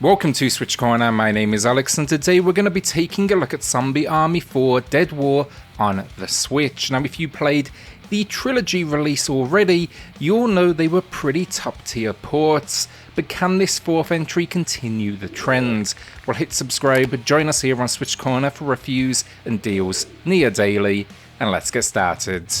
Welcome to SwitchCorner, my name is Alex and today we're going to be taking a look at Zombie Army 4 Dead War on the Switch. Now if you played the Trilogy release already, you'll know they were pretty top tier ports, but can this fourth entry continue the trend? Well, hit subscribe, join us here on SwitchCorner for reviews and deals near daily, and let's get started.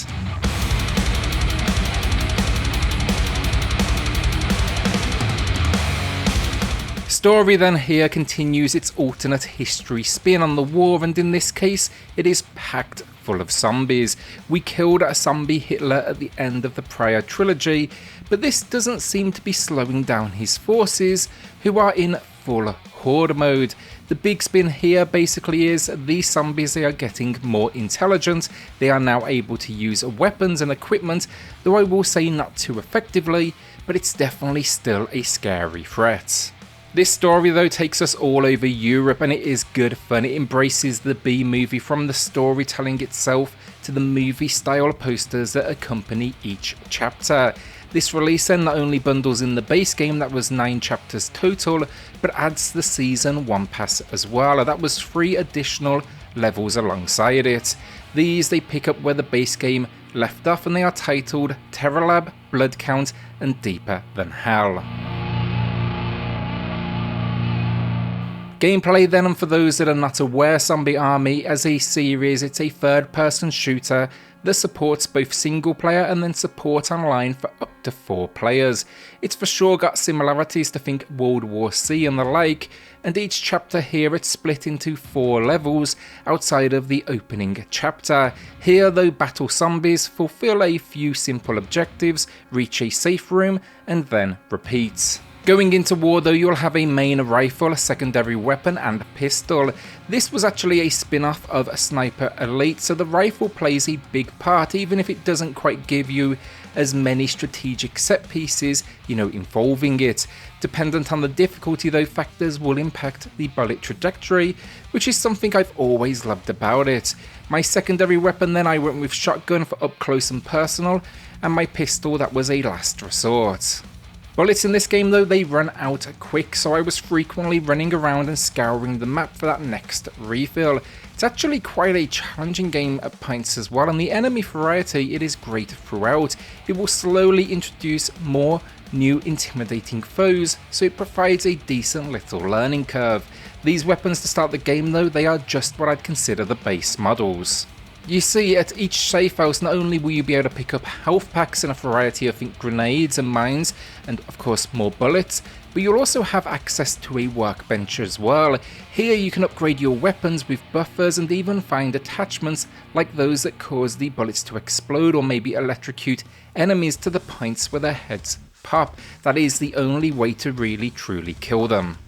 Story then here continues its alternate history spin on the war, and in this case it is packed full of zombies. We killed a zombie Hitler at the end of the prior trilogy, but this doesn't seem to be slowing down his forces, who are in full horde mode. The big spin here basically is these zombies, they are getting more intelligent, they are now able to use weapons and equipment, though I will say not too effectively, but it's definitely still a scary threat. This story though takes us all over Europe and it is good fun. It embraces the B-movie from the storytelling itself to the movie style posters that accompany each chapter. This release then not only bundles in the base game, that was 9 chapters total, but adds the Season 1 pass as well. That was 3 additional levels alongside it. These they pick up where the base game left off and they are titled Terror Lab, Blood Count and Deeper Than Hell. Gameplay then, and for those that are not aware, Zombie Army as a series, it's a third-person shooter that supports both single player and then support online for up to 4 players. It's for sure got similarities to think World War C and the like, and each chapter here it's split into 4 levels outside of the opening chapter. Here though, battle zombies, fulfill a few simple objectives, reach a safe room, and then repeat. Going into war though, you'll have a main rifle, a secondary weapon and a pistol. This was actually a spin-off of Sniper Elite, so the rifle plays a big part even if it doesn't quite give you as many strategic set pieces, involving it. Dependent on the difficulty though, factors will impact the bullet trajectory, which is something I've always loved about it. My secondary weapon then, I went with shotgun for up close and personal, and my pistol, that was a last resort. Bullets in this game though, they run out quick, so I was frequently running around and scouring the map for that next refill. It's actually quite a challenging game at points as well, and the enemy variety, it is great throughout. It will slowly introduce more new intimidating foes, so it provides a decent little learning curve. These weapons to start the game though, they are just what I'd consider the base models. You see, at each safe house, not only will you be able to pick up health packs and a variety of grenades and mines, and of course more bullets, but you'll also have access to a workbench as well. Here you can upgrade your weapons with buffers and even find attachments like those that cause the bullets to explode or maybe electrocute enemies to the points where their heads pop. That is the only way to really truly kill them.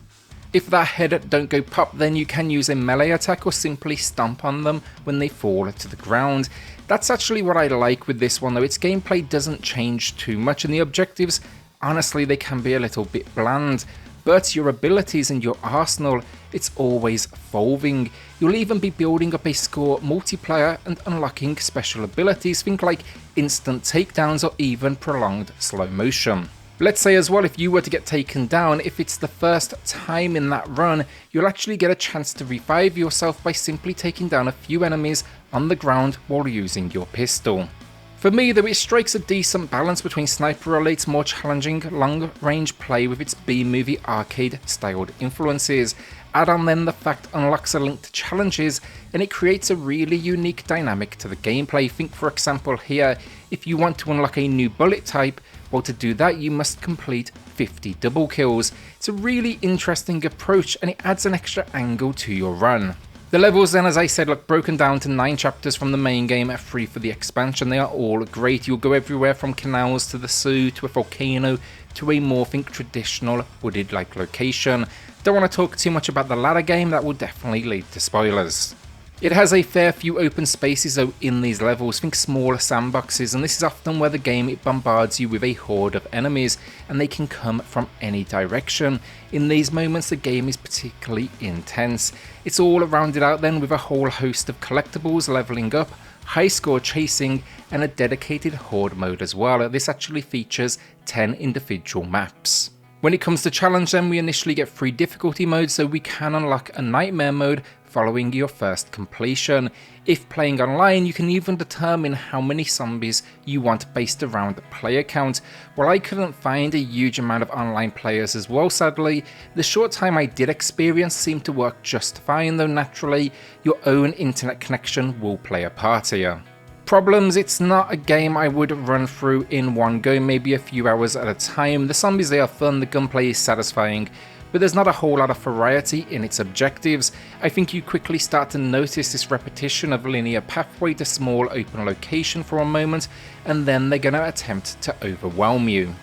If that head don't go pop, then you can use a melee attack or simply stomp on them when they fall to the ground. That's actually what I like with this one though. Its gameplay doesn't change too much and the objectives, honestly, they can be a little bit bland. But your abilities and your arsenal, it's always evolving. You'll even be building up a score multiplayer and unlocking special abilities, think like instant takedowns or even prolonged slow motion. Let's say as well, if you were to get taken down, if it's the first time in that run, you'll actually get a chance to revive yourself by simply taking down a few enemies on the ground while using your pistol. For me though, it strikes a decent balance between Sniper Elite's more challenging long-range play with its B-movie arcade-styled influences. Add on then the fact unlocks a link to challenges and it creates a really unique dynamic to the gameplay. Think for example here, if you want to unlock a new bullet type, well, to do that you must complete 50 double kills. It's a really interesting approach and it adds an extra angle to your run. The levels then, as I said, look broken down to 9 chapters from the main game and 3 for the expansion. They are all great. You'll go everywhere from canals to the zoo to a volcano to a more traditional wooded like location. Don't want to talk too much about the latter game, that will definitely lead to spoilers. It has a fair few open spaces though in these levels, think smaller sandboxes, and this is often where the game it bombards you with a horde of enemies and they can come from any direction. In these moments the game is particularly intense. It's all rounded out then with a whole host of collectibles, leveling up, high score chasing and a dedicated horde mode as well. This actually features 10 individual maps. When it comes to challenge then, we initially get 3 difficulty modes, so we can unlock a nightmare mode following your first completion. If playing online, you can even determine how many zombies you want based around the player count. While I couldn't find a huge amount of online players as well, sadly, the short time I did experience seemed to work just fine, though naturally your own internet connection will play a part here. Problems: it's not a game I would run through in one go, maybe a few hours at a time. The zombies, they are fun, the gunplay is satisfying, but there's not a whole lot of variety in its objectives. I think you quickly start to notice this repetition of linear pathway to small open location for a moment, and then they're going to attempt to overwhelm you.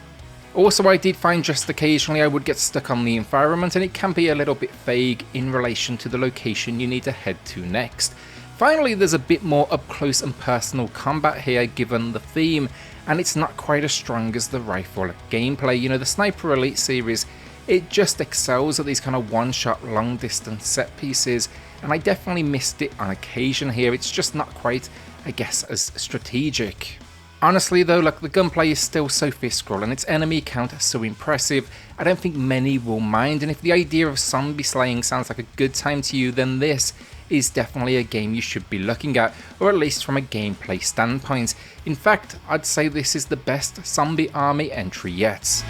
Also, I did find just occasionally I would get stuck on the environment, and it can be a little bit vague in relation to the location you need to head to next. Finally, there's a bit more up close and personal combat here given the theme, and it's not quite as strong as the rifle gameplay. You know, the Sniper Elite series, it just excels at these kind of one-shot long distance set pieces, and I definitely missed it on occasion here. It's just not quite, I guess, as strategic. Honestly though, look, the gunplay is still so visceral and its enemy count so impressive, I don't think many will mind, and if the idea of zombie slaying sounds like a good time to you, then this is definitely a game you should be looking at, or at least from a gameplay standpoint. In fact, I'd say this is the best Zombie Army entry yet.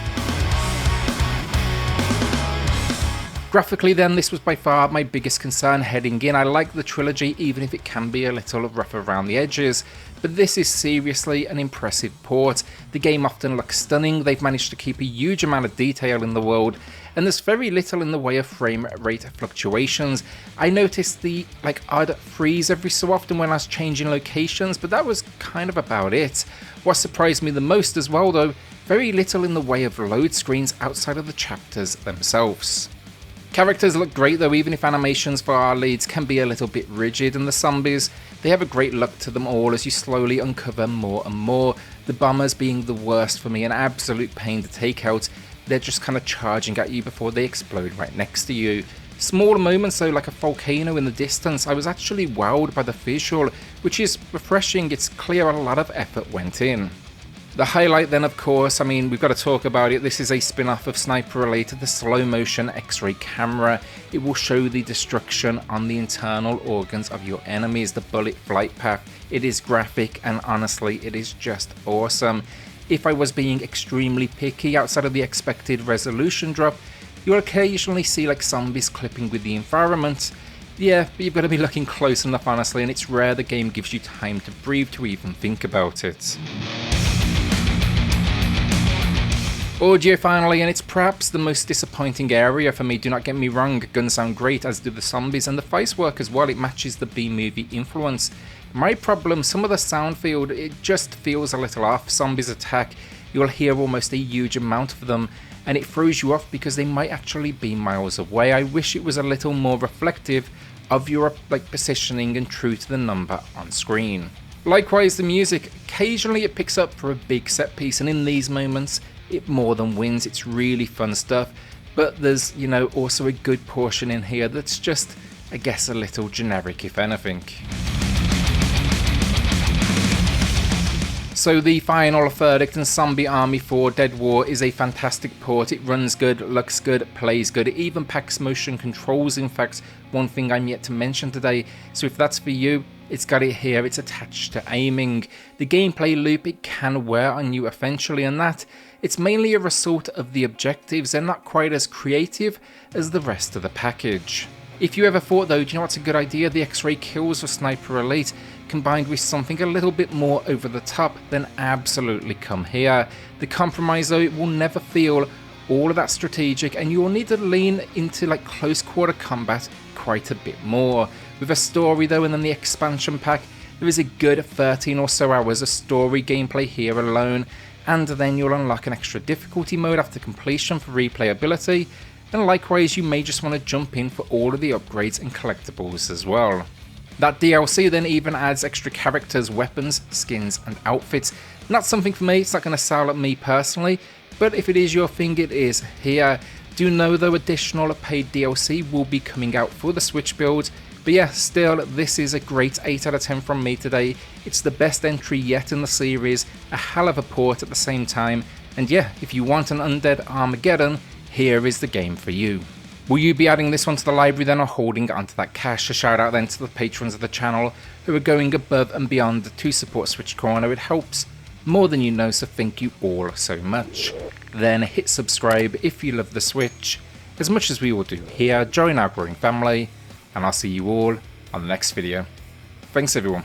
Graphically then, this was by far my biggest concern heading in. I like the trilogy even if it can be a little rough around the edges, but this is seriously an impressive port. The game often looks stunning, they've managed to keep a huge amount of detail in the world, and there's very little in the way of frame rate fluctuations. I noticed the odd freeze every so often when I was changing locations, but that was kind of about it. What surprised me the most as well though, very little in the way of load screens outside of the chapters themselves. Characters look great though, even if animations for our leads can be a little bit rigid, and the zombies, they have a great look to them all as you slowly uncover more and more. The bombers being the worst for me, an absolute pain to take out. They're just kind of charging at you before they explode right next to you. Smaller moments though, like a volcano in the distance, I was actually wowed by the visual, which is refreshing. It's clear a lot of effort went in. The highlight then, of course, I mean, we've got to talk about it. This is a spin-off of Sniper Elite, the slow motion X-ray camera. It will show the destruction on the internal organs of your enemies, the bullet flight path. It is graphic and honestly, it is just awesome. If I was being extremely picky, outside of the expected resolution drop, you'll occasionally see like zombies clipping with the environment. Yeah, but you've got to be looking close enough honestly, and it's rare the game gives you time to breathe to even think about it. Audio finally, and it's perhaps the most disappointing area for me. Do not get me wrong, guns sound great, as do the zombies, and the face work as well. It matches the B-movie influence. My problem, some of the sound field, it just feels a little off. Zombies attack, you'll hear almost a huge amount of them, and it throws you off because they might actually be miles away. I wish it was a little more reflective of your positioning and true to the number on screen. Likewise, the music, occasionally it picks up for a big set piece, and in these moments, it more than wins. It's really fun stuff, but there's, you know, also a good portion in here that's just, I guess, a little generic, if anything. So the final verdict in Zombie Army 4 Dead War is a fantastic port. It runs good, looks good, plays good, it even packs motion controls, in fact, one thing I'm yet to mention today. So if that's for you, it's got it here, it's attached to aiming. The gameplay loop, it can wear on you eventually, and that, it's mainly a result of the objectives. They're not quite as creative as the rest of the package. If you ever thought though, do you know what's a good idea? The X-ray kills of Sniper Elite combined with something a little bit more over the top, then absolutely come here. The compromise though, it will never feel all of that strategic, and you will need to lean into close quarter combat quite a bit more. With a story though, and then the expansion pack, there is a good 13 or so hours of story gameplay here alone, and then you'll unlock an extra difficulty mode after completion for replayability, and likewise you may just want to jump in for all of the upgrades and collectibles as well. That DLC then even adds extra characters, weapons, skins and outfits. Not something for me, it's not going to sell at me personally, but if it is your thing, it is here. Do know though, additional paid DLC will be coming out for the Switch build, but yeah, still, this is a great 8 out of 10 from me today. It's the best entry yet in the series, a hell of a port at the same time, and yeah, if you want an undead Armageddon, here is the game for you. Will you be adding this one to the library then, or holding onto that cash? A shout out then to the patrons of the channel who are going above and beyond to support SwitchCorner. It helps more than you know, so thank you all so much. Then hit subscribe if you love the Switch as much as we all do here. Join our growing family, and I'll see you all on the next video. Thanks everyone.